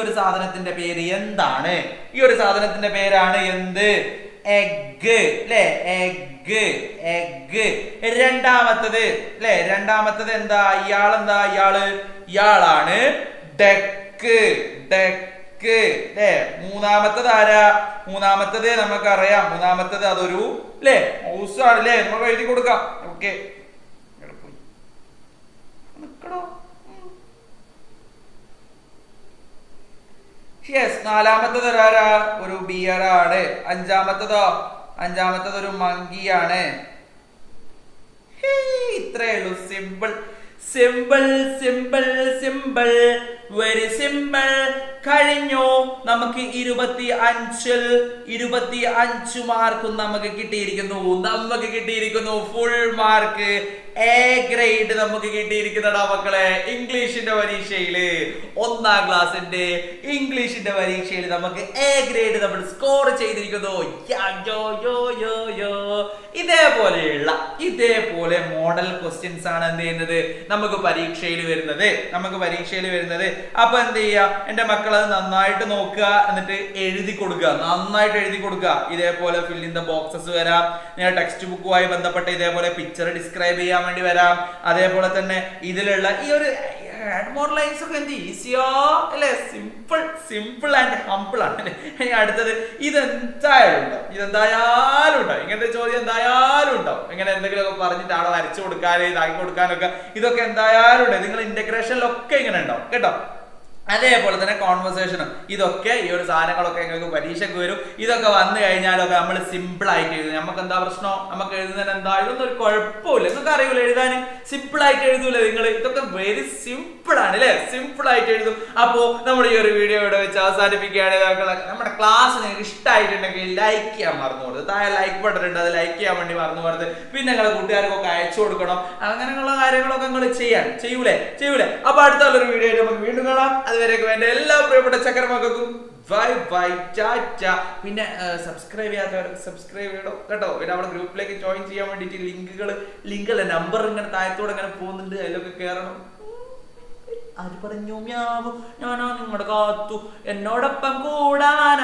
ഒരു സാധനത്തിന്റെ പേര് എന്താണ്? ഈ ഒരു സാധനത്തിന്റെ പേരാണ് എന്ത്? എഗ് അല്ലെ. എഗ്. രണ്ടാമത്തത് എന്താ? ഇയാളാണ് ഡക്ക്. മൂന്നാമത്തത് ആരാ? മൂന്നാമത്തത് നമുക്കറിയാം. അതൊരു അല്ലേ ഹൗസാണ് അല്ലേ. നമുക്ക് എഴുതി കൊടുക്കാം. Okay yes. നാലാമത്തത് ആരാ? ഒരു ബിയറാണ്. അഞ്ചാമത്തതോ? ഒരു മങ്കിയാണ്. ഇത്രേ ഉള്ളൂ. Simple very simple. കഴിഞ്ഞു. നമുക്ക് 25 മാർക്കും നമുക്ക് കിട്ടിയിരിക്കുന്നു. ഫുൾ മാർക്ക് എ ഗ്രേഡ് നമുക്ക് കിട്ടിയിരിക്കുന്നതാ മക്കളെ. ഇംഗ്ലീഷിന്റെ പരീക്ഷയില് 1ാം ക്ലാസ്സിന്റെ ഇംഗ്ലീഷിന്റെ പരീക്ഷയിൽ നമുക്ക് എ ഗ്രേഡ് നമ്മൾ സ്കോർ ചെയ്തിരിക്കുന്നു. ഇതേപോലെ മോഡൽ ക്വസ്റ്റ്യൻസ് ആണ് എന്ത് ചെയ്യുന്നത് നമുക്ക് പരീക്ഷയിൽ വരുന്നത്. അപ്പൊ എന്ത് ചെയ്യുക, എന്റെ മക്കൾ അത് നന്നായിട്ട് നോക്കുക, എന്നിട്ട് നന്നായിട്ട് എഴുതി കൊടുക്കുക. ഇതേപോലെ ഫിൽ ഇൻ ദ ബോക്സസ് വരാം, ടെക്സ്റ്റ് ബുക്കുമായി ബന്ധപ്പെട്ട് ഇതേപോലെ പിക്ചർ ഡിസ്ക്രൈബ് ചെയ്യാൻ വേണ്ടി വരാം. അതേപോലെ തന്നെ ഇതിലുള്ള ഈ ഒരു മോഡൽ ലൈൻസ് ഒക്കെ എന്ത് ഈസിയോ അല്ലെ, സിമ്പിൾ ആൻഡ് ഹംപിൾ ആണ്. അടുത്തത് ഇതെന്തായാലും ഉണ്ടാവും, ഇങ്ങനത്തെ ചോദ്യം എന്തായാലും ഉണ്ടാവും. ഇങ്ങനെ എന്തെങ്കിലുമൊക്കെ പറഞ്ഞിട്ട് അവിടെ വരച്ചു കൊടുക്കാൻ ഇതാക്കി കൊടുക്കാനൊക്കെ ഇതൊക്കെ എന്തായാലും ഉണ്ട്. നിങ്ങൾ ഇന്റഗ്രേഷനിലൊക്കെ ഇങ്ങനെ ഉണ്ടാവും കേട്ടോ. അതേപോലെ തന്നെ കോൺവെർസേഷനും ഇതൊക്കെ ഈ ഒരു സാധനങ്ങളൊക്കെ നിങ്ങൾക്ക് പരീക്ഷയ്ക്ക് വരും. ഇതൊക്കെ വന്നു കഴിഞ്ഞാലൊക്കെ നമ്മൾ സിമ്പിൾ ആയിട്ട് എഴുതും. നമുക്ക് എന്താ പ്രശ്നം, നമുക്ക് എഴുതുന്നതിന് എന്താ ഇതൊന്നും ഒരു കുഴപ്പമില്ല. നിങ്ങൾക്ക് അറിയൂല എഴുതാൻ, സിമ്പിൾ ആയിട്ട് എഴുതൂല നിങ്ങൾ. ഇതൊക്കെ വെരി സിമ്പിൾ ആണ് അല്ലെ, സിമ്പിൾ ആയിട്ട് എഴുതും. അപ്പോ നമ്മൾ ഈ ഒരു വീഡിയോ ഇവിടെ വെച്ച് അവസാനിപ്പിക്കുകയാണ്. നമ്മുടെ ക്ലാസ് നിങ്ങൾക്ക് ഇഷ്ടമായിട്ടുണ്ടെങ്കിൽ ലൈക്ക് ചെയ്യാൻ മറന്നു പോകരുത്. താഴെ ലൈക്ക് ബട്ടൺ ഉണ്ട്, അത് ലൈക്ക് ചെയ്യാൻ വേണ്ടി മറന്നു പോകരുത്. പിന്നെ നിങ്ങളെ കൂട്ടുകാർക്കൊക്കെ അയച്ചു കൊടുക്കണം. അങ്ങനെയുള്ള കാര്യങ്ങളൊക്കെ നിങ്ങൾ ചെയ്യൂലേ. അപ്പൊ അടുത്തുള്ളൊരു വീഡിയോ ആയിട്ട് നമുക്ക് വീണ്ടും കാണാം. അതുവരെയൊക്കെ വേണ്ട എല്ലാ പ്രിയപ്പെട്ട ചക്കരമക്കൾക്കും ബൈ ടാറ്റ. പിന്നെ സബ്സ്ക്രൈബ് ചെയ്യാത്തവർ സബ്സ്ക്രൈബ് ചെയ്യണം കേട്ടോ. പിന്നെ നമ്മുടെ ഗ്രൂപ്പിലേക്ക് ജോയിൻ ചെയ്യാൻ വേണ്ടിയിട്ട് ലിങ്ക് നമ്പർ ഇങ്ങനെ താഴത്തോടെ ഇങ്ങനെ പോകുന്നുണ്ട്, അതിലൊക്കെ കയറണം. ആര് പറഞ്ഞു ഞാനാ നിങ്ങളുടെ കാത്തു എന്നോടൊപ്പം കൂടാൻ.